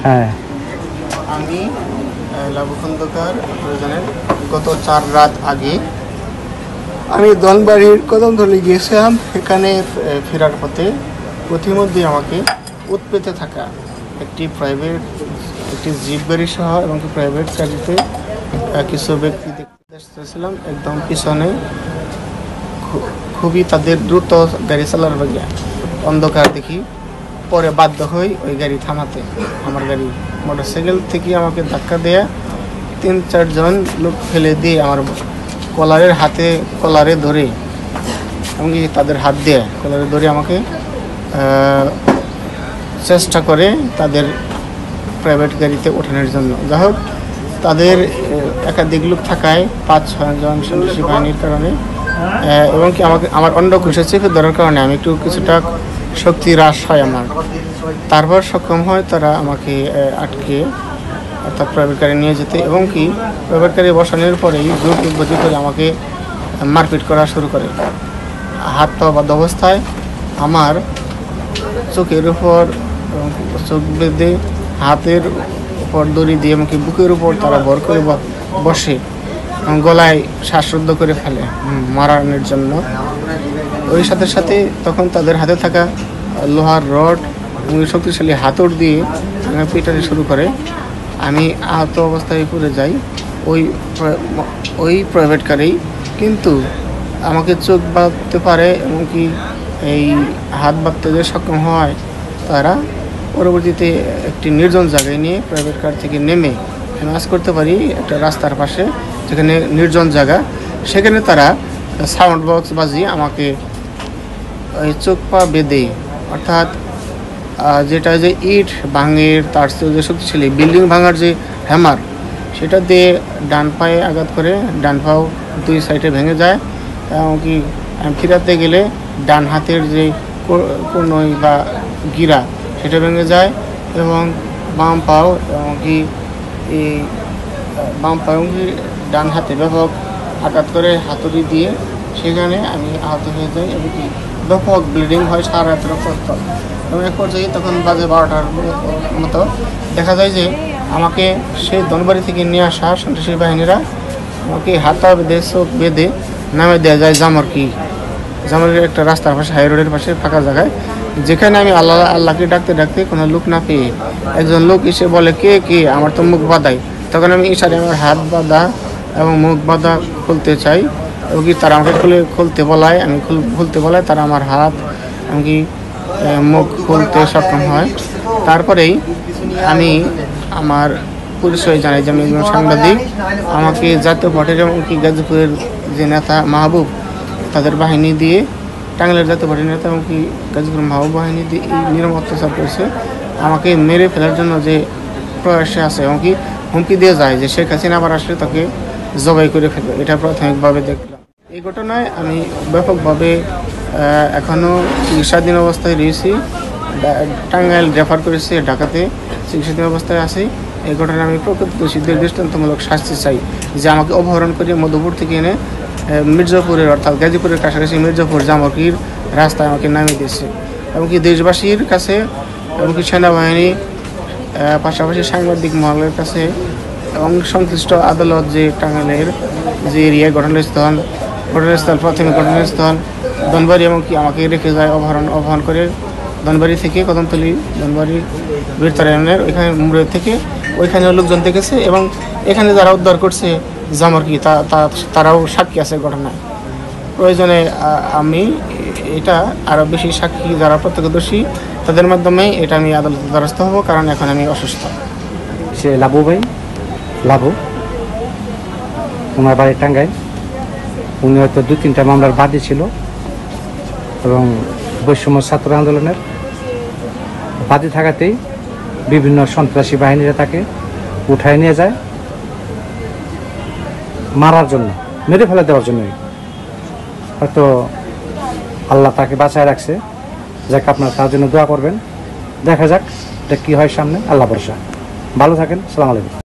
হ্যাঁ, আমি লাবু খন্দকার প্রয়োজনের গত 4 রাত আগে আমি দনবাড়ির কদমতলী গিয়েছিলাম। এখানে ফেরার পথে প্রতিমধ্যে আমাকে উৎপেতে থাকা একটি জিপ গাড়ি সহ এবং প্রাইভেট গাড়িতে কিছু ব্যক্তি দেখতে এসেছিলাম। একদম পিছনে খুবই তাদের দ্রুত গাড়ি চালানোর গিয়ে অন্ধকার দেখি, পরে বাধ্য হই ওই গাড়ি থামাতে। আমার গাড়ি মোটরসাইকেল থেকে আমাকে ধাক্কা দেয়া 3-4 জন লোক ফেলে দিয়ে আমার কলারে ধরে এমনকি তাদের হাত দিয়ে কলারে ধরে আমাকে চেষ্টা করে তাদের প্রাইভেট গাড়িতে ওঠানোর জন্য। যাই হোক, তাদের একাধিক লোক থাকায় 5-6 জন সন্ত্রাসী বাহিনীর কারণে এবং কি আমার অন্ডকোষে চেপে ধরার কারণে আমি কিছুটা শক্তি হ্রাস হয় আমার। তারপর সক্ষম হয় তারা আমাকে আটকে অর্থাৎ প্রাইভেট গাড়ি নিয়ে যেতে এবং কি প্রাইভেট গাড়ি বসানোর পরেই জোরপূর্বক করে আমাকে মারপিট করা শুরু করে। হাত পা বাঁধা অবস্থায় আমার চোখের উপর চোখ বেঁধে হাতের উপর দড়ি দিয়ে এমনকি বুকের উপর তারা ভর করে বসে গলায় শ্বাসরুদ্ধ করে ফেলে মারানোর জন্য। ওই সাথে সাথে তখন তাদের হাতে থাকা লোহার রড এবং শক্তিশালী হাতুড় দিয়ে পিটাতে শুরু করে। আমি আহত অবস্থায় পড়ে যাই ওই প্রাইভেট কারেই, কিন্তু আমাকে চোখ বাঁধতে পারে এমনকি এই হাত বাঁধতে যে সক্ষম হয় তারা পরবর্তীতে একটি নির্জন জায়গায় নিয়ে প্রাইভেট কার থেকে নেমে নাচ করতে পারি একটা রাস্তার পাশে, যেখানে নির্জন জায়গা। সেখানে তারা সাউন্ড বক্স বাজিয়ে আমাকে ওই চোখ পা বেঁধে, অর্থাৎ যেটা যে ইট ভাঙের তার যে শক্তিশালী বিল্ডিং ভাঙার যে হ্যামার, সেটা দিয়ে ডান পায়ে আঘাত করে ডান পাও 2 সাইডে ভেঙে যায়। এমনকি ফিরাতে গেলে ডান হাতের যে কনুই বা গিরা সেটা ভেঙে যায় এবং বাম পাও এমনকি ডান হাতে ব্যাপক আঘাত করে হাতুড়ি দিয়ে সেখানে আমি আহত হয়ে যাই এবং কি ব্যাপক ব্লিডিং হয় সারা রাত রক্ত। এবং এক পর্যায়ে তখন বাজে 12টার মতো দেখা যায় যে আমাকে সেই দনবাড়ি থেকে নিয়ে আসা সন্ত্রাসী বাহিনীরা আমাকে হাত বেঁধে চোখ বেঁধে নামে দেওয়া যায় জামারের একটা রাস্তার পাশে, হাই রোডের পাশে ফাঁকা জায়গায়, যেখানে আমি আল্লাহকে ডাকতে কোনো লোক না পেয়ে একজন লোক এসে বলে কে আমার তো মুখ বাঁধাই। তখন আমি ইশারে আমার হাত বাঁধা এবং মুখ বাঁধা খুলতে চাই এবং কি তারা আমাকে খুলতে বলায়, আমি খুলতে বলায় তারা আমার হাত এমনকি মুখ খুলতে সক্ষম হয়। তারপরেই আমি আমার পরিচয় জানাই যে আমি একজন সাংবাদিক। আমাকে জাতীয় পার্টির এমনকি গাজীপুরের যে নেতা মাহবুব তাদের বাহিনী দিয়ে, টাঙ্গাইলের জাতীয় পার্টির নেতা এমনকি গাজীপুর মাহবুব বাহিনী দিয়ে এই নির্মম অত্যাচার করেছে। আমাকে মেরে ফেলার জন্য যে প্রয়াসে আছে এমনকি হুমকি দিয়ে যায় যে শেখ হাসিনা আবার আসলে তাকে জবাই করে ফেলবে। এটা প্রাথমিকভাবে দেখলাম। এই ঘটনায় আমি ব্যাপকভাবে এখনও চিকিৎসাধীন অবস্থায় রয়েছি। টাঙ্গাইল রেফার করেছি, ঢাকাতে চিকিৎসাধীন অবস্থায় আছি। এই ঘটনায় আমি প্রকৃত দোষীদের দৃষ্টান্তমূলক শাস্তি চাই, যে আমাকে অপহরণ করে মধুপুর থেকে এনে মির্জাপুরের অর্থাৎ গাজীপুরের কাছাকাছি মির্জাপুর জামকির রাস্তায় আমাকে নামিয়ে দিয়েছে। এমনকি দেশবাসীর কাছে এমনকি সেনাবাহিনী পাশাপাশি সাংবাদিক মহলের কাছে এবং সংশ্লিষ্ট আদালত যে টাঙ্গাইলের যে এরিয়া ঘটনাস্থল প্রাথমিক ঘটনাস্থল দনবাড়ি এমনকি আমাকে রেখে যায় অপহরণ করে দনবাড়ি থেকে কদমতলী দনবাড়ি বীরতারায়ণের ওইখানে মোড়ের থেকে ওইখানেও লোকজন দেখেছে এবং এখানে যারা উদ্ধার করছে জামরকি তারাও সাক্ষী আছে ঘটনায়। প্রয়োজনে আমি এটা আরও বেশি সাক্ষী যারা প্রত্যক্ষদর্শী তাদের মাধ্যমে এটা আমি আদালতের দ্বারস্থ হব, কারণ এখন আমি অসুস্থ। সে লাবু ওনার বাড়ি টাঙ্গাইল। উনি হয়তো 2-3টা মামলার বাদী ছিল এবং বৈষম্য ছাত্র আন্দোলনের বাদী থাকাতেই বিভিন্ন সন্ত্রাসী বাহিনীরা তাকে উঠায় নিয়ে যায় মারার জন্য, মেরে ফেলে দেওয়ার জন্যই। হয়তো আল্লাহ তাকে বাঁচায় রাখছে। যাক, আপনারা তার জন্য দোয়া করবেন। দেখা যাক এটা কী হয় সামনে। আল্লাহ ভরসা। ভালো থাকেন। আসসালামু আলাইকুম।